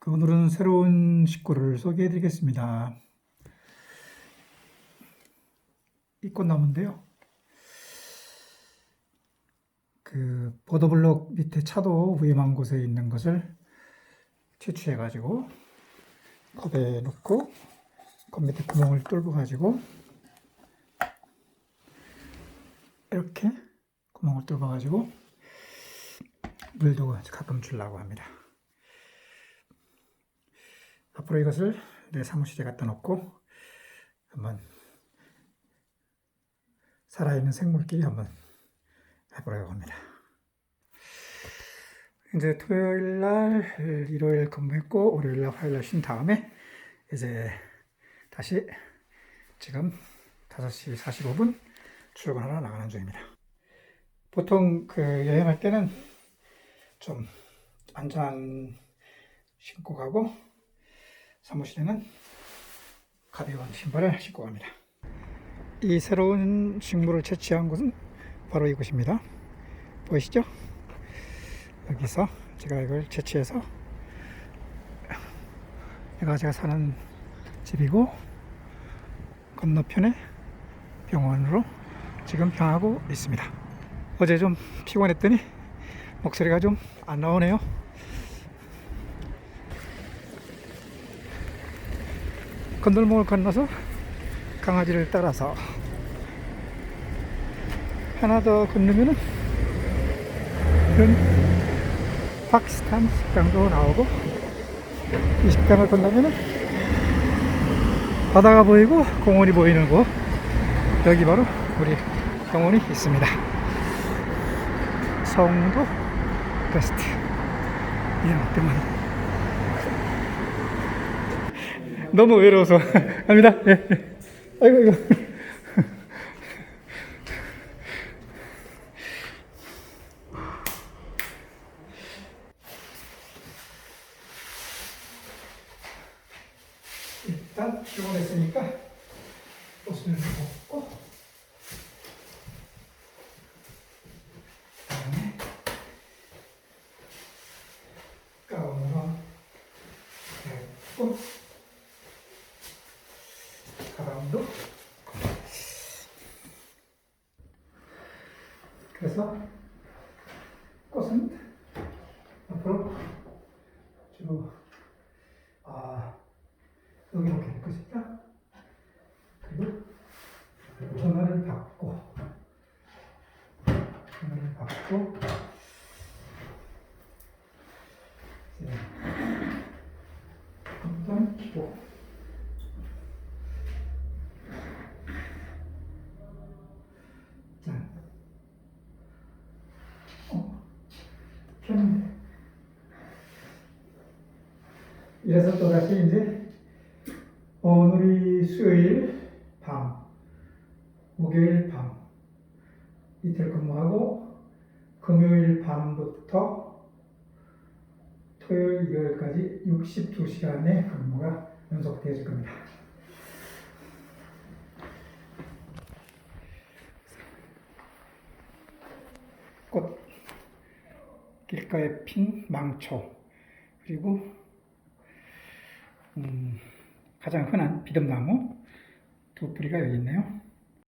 오늘은 새로운 식구를 소개해 드리겠습니다. 이 꽃나무인데요. 보도블록 밑에 차도 위험한 곳에 있는 것을 채취해 가지고 컵에 넣고 컵 밑에 구멍을 뚫어 가지고 이렇게 구멍을 뚫어 가지고 물도 가끔 주려고 합니다. 앞으로 이것을 내 사무실에 갖다 놓고 한번 살아있는 생물끼리 한번 해보려고 합니다. 이제 토요일 날, 일요일 근무했고, 월요일 날, 화요일 날 쉰 다음에 이제 다시 지금 5시 45분 출근하러 나가는 중입니다. 보통 여행할 때는 좀 안전한 신고 가고, 사무실에는 가벼운 신발을 신고 갑니다. 이 새로운 식물을 채취한 곳은 바로 이곳입니다. 보이시죠? 여기서 제가 이걸 채취해서 여기가 제가 사는 집이고 건너편에 병원으로 지금 향하고 있습니다. 어제 좀 피곤했더니 목소리가 좀 안 나오네요. 건널목을 건너서 강아지를 따라서 하나 더 건너면은 이런 파키스탄 식당도 나오고, 이 식당을 건너면은 바다가 보이고 공원이 보이는 곳, 여기 바로 우리 병원이 있습니다. 성도 베스트 이병원. 너무 외로워서 갑니다. 예. 아이고 이거. 일단 피곤했으니까 옷을 벗고 그다음에 가운으로 입고 가방도, 그래서 꽃은 앞으로 주로 여기 이렇게 할 것이다. 그리고 전화를 받고 일단 키고 짠. 폈는데 이래서 또다시 이제 오늘이 수요일 밤, 목요일 밤 이틀 근무하고, 금요일 밤부터 토요일, 일요일까지 62시간의 근무가 연속되어질 겁니다. 꽃, 길가에 핀 망초, 그리고 가장 흔한 비듬나무 두 뿌리가 여기 있네요.